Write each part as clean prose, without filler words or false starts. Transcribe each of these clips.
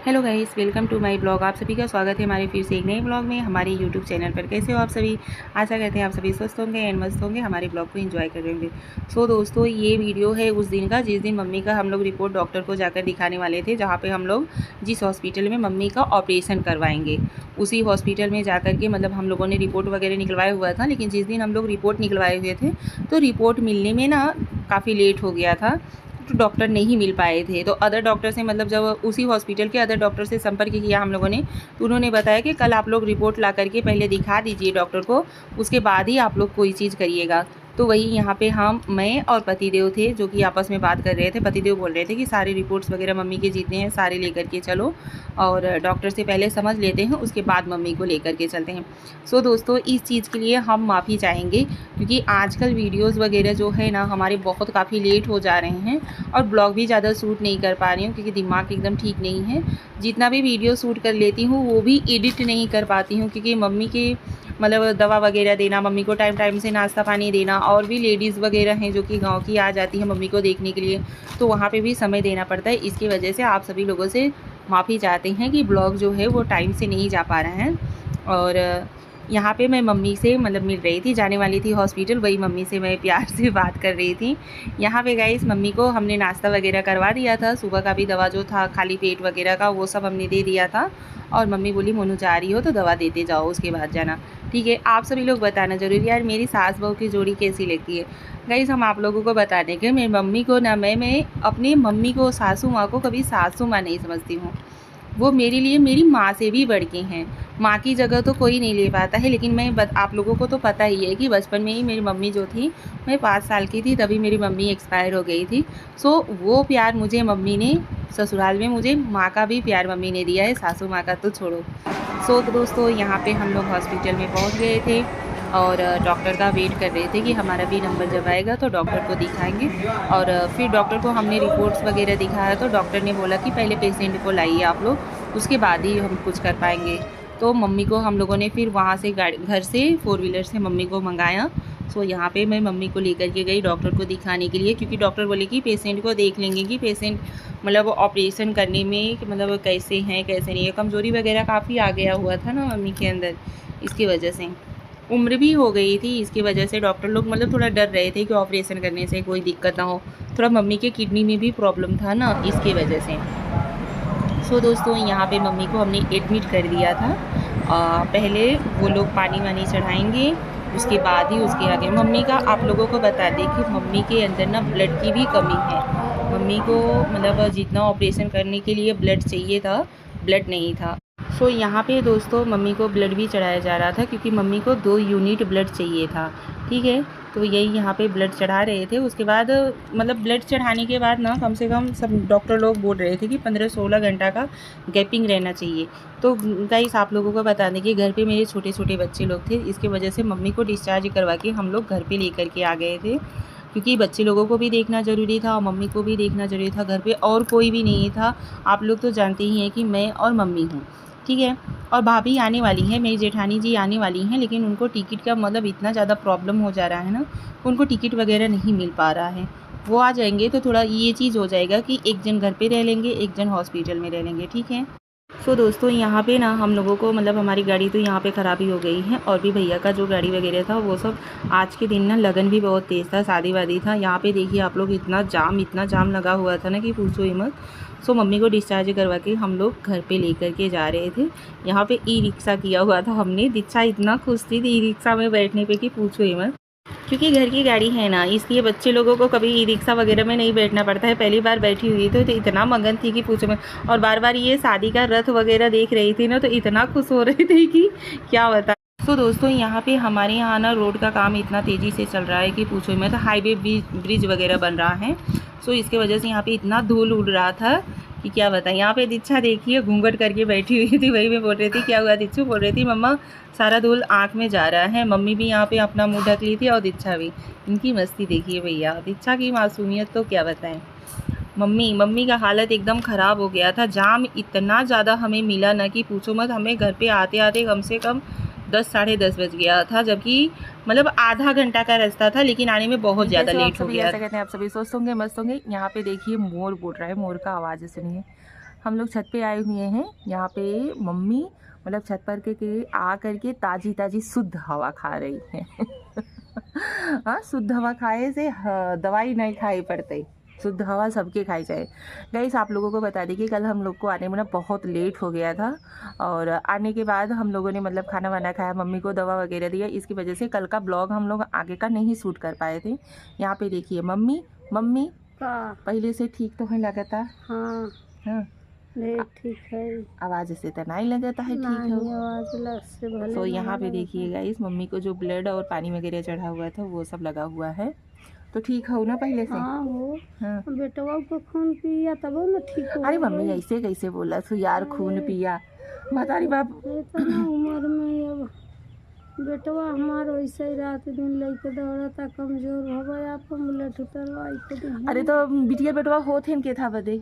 Hello guys, welcome to my blog. आप सभी का स्वागत है हमारे फिर से एक नए ब्लॉग में हमारे यूट्यूब चैनल पर। कैसे हो आप सभी? आशा करते हैं आप सभी स्वस्थ होंगे एंड मस्त होंगे, हमारे ब्लॉग को एंजॉय कर रहे होंगे। सो दोस्तों, ये वीडियो है उस दिन का जिस दिन मम्मी का हम लोग रिपोर्ट डॉक्टर को जाकर दिखाने वाले थे, जहाँ पर हम लोग जिस हॉस्पिटल में मम्मी का ऑपरेशन करवाएंगे उसी हॉस्पिटल में जा के मतलब हम लोगों ने रिपोर्ट वगैरह निकलवाया हुआ था। लेकिन जिस दिन हम लोग रिपोर्ट निकलवाए हुए थे तो रिपोर्ट मिलने में ना काफ़ी लेट हो गया था, तो डॉक्टर नहीं मिल पाए थे। तो अदर डॉक्टर से मतलब जब उसी हॉस्पिटल के अदर डॉक्टर से संपर्क किया हम लोगों ने, तो उन्होंने बताया कि कल आप लोग रिपोर्ट ला करके पहले दिखा दीजिए डॉक्टर को, उसके बाद ही आप लोग कोई चीज़ करिएगा। तो वही यहाँ पे मैं और पतिदेव थे जो कि आपस में बात कर रहे थे। पतिदेव बोल रहे थे कि सारे रिपोर्ट्स वगैरह मम्मी के जितने हैं सारे लेकर के चलो और डॉक्टर से पहले समझ लेते हैं, उसके बाद मम्मी को लेकर के चलते हैं। सो दोस्तों, इस चीज़ के लिए हम माफ़ी चाहेंगे क्योंकि आजकल वीडियोज़ वगैरह जो है ना हमारे बहुत काफ़ी लेट हो जा रहे हैं और ब्लॉग भी ज़्यादा शूट नहीं कर पा रही हूँ क्योंकि दिमाग एकदम ठीक नहीं है। जितना भी वीडियो शूट कर लेती हूँ वो भी एडिट नहीं कर पाती हूँ क्योंकि मम्मी के मतलब दवा वगैरह देना, मम्मी को टाइम टाइम से नाश्ता पानी देना, और भी लेडीज़ वगैरह हैं जो कि गांव की आ जाती हैं मम्मी को देखने के लिए, तो वहाँ पे भी समय देना पड़ता है। इसकी वजह से आप सभी लोगों से माफ़ी चाहते हैं कि ब्लॉग जो है वो टाइम से नहीं जा पा रहे हैं। और यहाँ पे मैं मम्मी से मतलब मिल रही थी, जाने वाली थी हॉस्पिटल, वही मम्मी से मैं प्यार से बात कर रही थी। यहाँ पे गाइस मम्मी को हमने नाश्ता वगैरह करवा दिया था, सुबह का भी दवा जो था खाली पेट वगैरह का वो सब हमने दे दिया था। और मम्मी बोली मोनू जा रही हो तो दवा देते जाओ, उसके बाद जाना। ठीक है, आप सभी लोग बताना जरूर यार मेरी सास बहू की जोड़ी कैसी लगती है। गाइस हम आप लोगों को बता दें कि मेरी मम्मी को ना मैं अपनी मम्मी को, सासू माँ को कभी सासू माँ नहीं समझती हूँ। वो मेरे लिए मेरी माँ से भी बढ़ के हैं। माँ की जगह तो कोई नहीं ले पाता है, लेकिन आप लोगों को तो पता ही है कि बचपन में ही मेरी मम्मी जो थी, मैं 5 साल की थी तभी मेरी मम्मी एक्सपायर हो गई थी। सो वो प्यार मुझे मम्मी ने ससुराल में, मुझे माँ का भी प्यार मम्मी ने दिया है, सासू माँ का तो छोड़ो। सो दोस्तों, यहाँ पे हम लोग हॉस्पिटल में पहुँच गए थे और डॉक्टर का वेट कर रहे थे कि हमारा भी नंबर जब आएगा तो डॉक्टर को दिखाएंगे। और फिर डॉक्टर को हमने रिपोर्ट्स वगैरह दिखाया तो डॉक्टर ने बोला कि पहले पेशेंट को लाइए आप लोग, उसके बाद ही हम कुछ कर पाएंगे। तो मम्मी को हम लोगों ने फिर वहाँ से गाड़ी, घर से 4 व्हीलर से मम्मी को मंगाया। सो यहाँ पे मैं मम्मी को लेकर के गई डॉक्टर को दिखाने के लिए, क्योंकि डॉक्टर बोले कि पेशेंट को देख लेंगे कि पेशेंट मतलब ऑपरेशन करने में मतलब कैसे हैं कैसे नहीं है। कमज़ोरी वगैरह काफ़ी आ गया हुआ था ना मम्मी के अंदर, इसकी वजह से उम्र भी हो गई थी, इसकी वजह से डॉक्टर लोग मतलब थोड़ा डर रहे थे कि ऑपरेशन करने से कोई दिक्कत ना हो। थोड़ा मम्मी के किडनी में भी प्रॉब्लम था ना, इसकी वजह से। सो दोस्तों, यहाँ पे मम्मी को हमने एडमिट कर दिया था। पहले वो लोग पानी वानी चढ़ाएंगे, उसके बाद ही उसके आगे मम्मी का आप लोगों को बता दें कि मम्मी के अंदर ना ब्लड की भी कमी है। मम्मी को मतलब जितना ऑपरेशन करने के लिए ब्लड चाहिए था, ब्लड नहीं था। सो यहाँ पे दोस्तों मम्मी को ब्लड भी चढ़ाया जा रहा था क्योंकि मम्मी को 2 यूनिट ब्लड चाहिए था। ठीक है, तो यही यहाँ पे ब्लड चढ़ा रहे थे। उसके बाद मतलब ब्लड चढ़ाने के बाद ना कम से कम सब डॉक्टर लोग बोल रहे थे कि 15-16 घंटा का गैपिंग रहना चाहिए। तो गाइस आप लोगों को बता दें कि घर पे मेरे छोटे छोटे बच्चे लोग थे, इसकी वजह से मम्मी को डिस्चार्ज करवा के हम लोग घर पे लेकर के आ गए थे, क्योंकि बच्चे लोगों को भी देखना ज़रूरी था और मम्मी को भी देखना ज़रूरी था। घर पे और कोई भी नहीं था, आप लोग तो जानते ही हैं कि मैं और मम्मी हूँ। ठीक है, और भाभी आने वाली हैं, मेरी जेठानी जी आने वाली हैं, लेकिन उनको टिकट का मतलब इतना ज़्यादा प्रॉब्लम हो जा रहा है ना, उनको टिकट वगैरह नहीं मिल पा रहा है। वो आ जाएंगे तो थोड़ा ये चीज़ हो जाएगा कि एक जन घर पे रह लेंगे, एक जन हॉस्पिटल में रह लेंगे। ठीक है। सो दोस्तों, यहाँ पे ना हम लोगों को मतलब हमारी गाड़ी तो यहाँ पे ख़राबी हो गई है, और भी भैया का जो गाड़ी वगैरह था वो सब आज के दिन ना लगन भी बहुत तेज़ था, शादी वादी था। यहाँ पे देखिए आप लोग, इतना जाम लगा हुआ था ना कि पूछो ही मत। सो मम्मी को डिस्चार्ज करवा के हम लोग घर पे लेकर के जा रहे थे। यहाँ पे ई रिक्शा किया हुआ था हमने, दीक्षा इतना खुश थी ई रिक्शा में बैठने पे कि पूछो ही मत। क्योंकि घर की गाड़ी है ना, इसलिए बच्चे लोगों को कभी ई रिक्शा वगैरह में नहीं बैठना पड़ता है। पहली बार बैठी हुई थी तो इतना मगन थी कि पूछो मैं, और बार बार ये शादी का रथ वगैरह देख रही थी ना, तो इतना खुश हो रही थी कि क्या बता। तो दोस्तों, यहाँ पे हमारे यहाँ ना रोड का काम इतना तेज़ी से चल रहा है कि पूछो मैं, तो हाईवे ब्रिज वगैरह बन रहा है। सो इसके वजह से यहाँ पे इतना धूल उड़ रहा था कि क्या बताएं। यहाँ पे दीक्षा देखिए घूंघट करके बैठी हुई थी, वही मैं बोल रही थी क्या हुआ दीक्षू, बोल रही थी मम्मा सारा धूल आँख में जा रहा है। मम्मी भी यहाँ पे अपना मुँह ढक ली थी और दीक्षा भी। इनकी मस्ती देखिए भैया, दीक्षा की मासूमियत तो क्या बताएं। मम्मी का हालत एकदम ख़राब हो गया था। जाम इतना ज़्यादा हमें मिला ना कि पूछो मत। हमें घर पे आते आते कम से कम 10 साढ़े 10 बज गया था, जबकि मतलब आधा घंटा का रास्ता था, लेकिन आने में बहुत ज़्यादा लेट हो गया। ऐसा कहते हैं आप सभी स्वस्थ होंगे, मस्त होंगे। यहाँ पे देखिए मोर बोल रहा है, मोर का आवाज़ सुनिए। हम लोग छत पे आए हुए हैं। यहाँ पे मम्मी मतलब छत पर के आ करके ताज़ी ताज़ी शुद्ध हवा खा रही है। हाँ, शुद्ध हवा खाए से दवाई नहीं खाई पड़ती, शुद्ध हवा सबके खाई जाए। गाइस आप लोगों को बता दें कि कल हम लोग को आने में ना बहुत लेट हो गया था, और आने के बाद हम लोगों ने मतलब खाना वाना खाया, मम्मी को दवा वगैरह दिया, इसकी वजह से कल का ब्लॉग हम लोग आगे का नहीं शूट कर पाए थे। यहाँ पे देखिए मम्मी पहले से ठीक तो है लगता? हाँ हाँ ठीक है, आवाज़ से तो नहीं लगता है ठीक है। तो यहाँ पे देखिए गाइस मम्मी को जो ब्लड और पानी वगैरह चढ़ा हुआ था वो सब लगा हुआ है, तो ठीक हो ना पहले से? हाँ हो। हाँ। बेटवा को खून पिया तब ना ठीक हो। अरे मम्मी ऐसे कैसे बोला तू यार, खून पिया मतारी बाप इतना उम्र में। अब बेटवा हमारा वैसे ही रात दिन लेके दौड़ता, कमजोर हो गया, आप बुलेट उतरवाई के। अरे तो बिटिया बेटवा होते इनके था बदे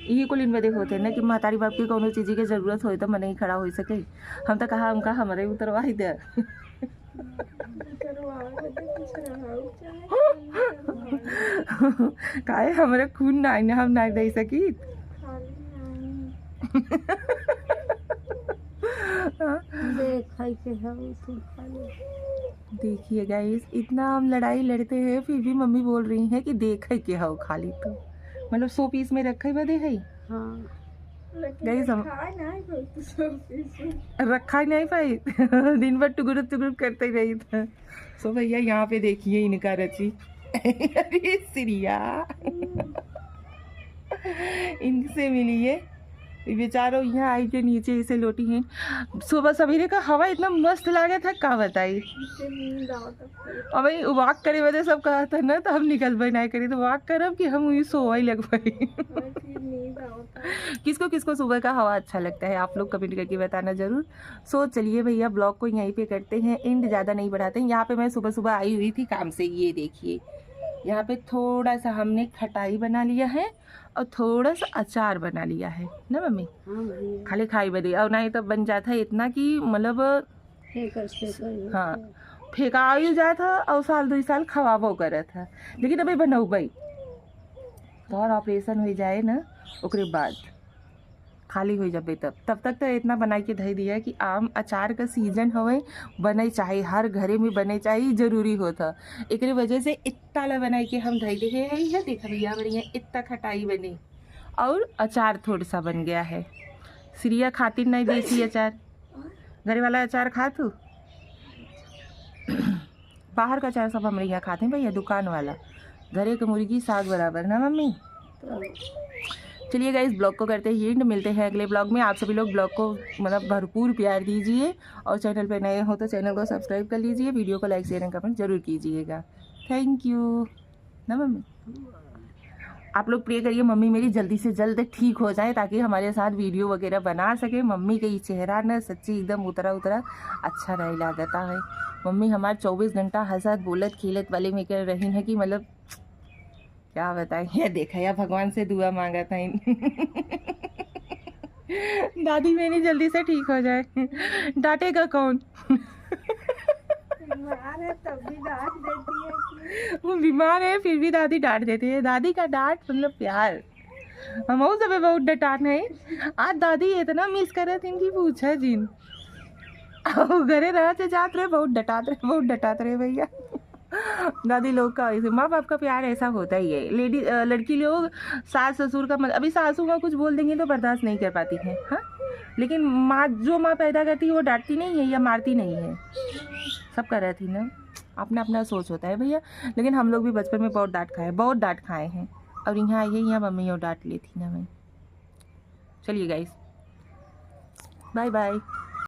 यही कुल इन बदे होते ना कि महतारी बाप की कोनो चीज़ की जरूरत हो तो मन ही खड़ा हो सके। हम तो कहा हमका हमारे उतरवा ही दे। काहे हमारे खून ना हम ना दे सकी। देखिए गाइस इतना हम लड़ाई लड़ते हैं फिर भी मम्मी बोल रही हैं कि देख के हो खाली, तो मतलब 100 पीस में रखे बदे है। हाँ गाइस हम रखा ही नहीं पाई। दिन भर टुगुर टुगुर करते ही रही था। सो भैया यहाँ पे देखिए इनका रची। अरे सिरिया इनसे मिलिए बेचारो यहाँ आई के नीचे इसे लोटी हैं। सुबह सवेरे का हवा इतना मस्त लागे था का बताई। और भाई वॉक करे वजह सब कहा था ना, तो हम निकल भाई नहीं करी तो वॉक करब कि हम वही सोवा ही लग पाई। किसको किसको सुबह का हवा अच्छा लगता है आप लोग कमेंट करके बताना जरूर। सो चलिए भैया ब्लॉग को यहीं पे करते हैं एंड, ज़्यादा नहीं बढ़ाते हैं। यहाँ पे मैं सुबह सुबह आई हुई थी काम से, ये देखिए यहाँ पे थोड़ा सा हमने खटाई बना लिया है और थोड़ा सा अचार बना लिया है ना मम्मी। खाली खाई बदे और नहीं तो बन जाता है इतना कि मतलब हाँ फेंका ही जाता और 2 साल खवाबो करा था। लेकिन अभी बनाऊ भाई तो और ऑपरेशन हो जाए ना उसके बाद खाली हो जाए तब तक तो इतना बना के धई दिया कि आम अचार का सीजन हवे, बने चाहे हर घरे में बने चाहिए जरूरी होता। एक वजह से इतना ला बना के हम धई दे है। देखा भैया बढ़िया इतना खटाई बनी और अचार थोड़ा सा बन गया है। सिरिया खातिर नहीं देसी अचार, घरे वाला अचार खा तू। बाहर का अचार सब हमारे यहाँ खाते हैं भैया, दुकान वाला। घरे का मुर्गी साग बराबर ना मम्मी। चलिए गाइस ब्लॉग को करते हैं एंड, मिलते हैं अगले ब्लॉग में। आप सभी लोग ब्लॉग को मतलब भरपूर प्यार दीजिए और चैनल पे नए हो तो चैनल को सब्सक्राइब कर लीजिए, वीडियो को लाइक शेयर एंड कमेंट जरूर कीजिएगा। थैंक यू ना मम्मी। आप लोग प्रे करिए मम्मी मेरी जल्दी से जल्द ठीक हो जाए ताकि हमारे साथ वीडियो वगैरह बना सके। मम्मी का ये चेहरा ना सच्ची एकदम उतरा उतरा अच्छा नहीं लगता है। मम्मी हमारे 24 घंटा हंसत बोलत खेलत वाले में कर रही है कि मतलब क्या बताएं। ये देखा या भगवान से दुआ मांगा था दादी मेरी जल्दी से ठीक हो जाए। डांटेगा कौन? वो बीमार है फिर भी दादी डांट देती है। दादी का डांट मतलब प्यार। हम सब बहुत डटान है। आज दादी इतना मिस करे थे इनकी पूछा जिन घरे रहते जाते रहे, बहुत डटाते रहे भैया। दादी लोग का ऐसे माँ बाप का प्यार ऐसा होता ही है। लेडी लड़की लोग सास ससुर का मतलब अभी सासू माँ कुछ बोल देंगे तो बर्दाश्त नहीं कर पाती हैं। हाँ लेकिन माँ जो माँ पैदा करती है वो डांटती नहीं है या मारती नहीं है, सब कर रही थी ना। अपना अपना सोच होता है भैया। लेकिन हम लोग भी बचपन में बहुत डांट खाए हैं और यहाँ आई है यहाँ मम्मी और डांट लेती ना मैं। चलिए गाइस बाय बाय।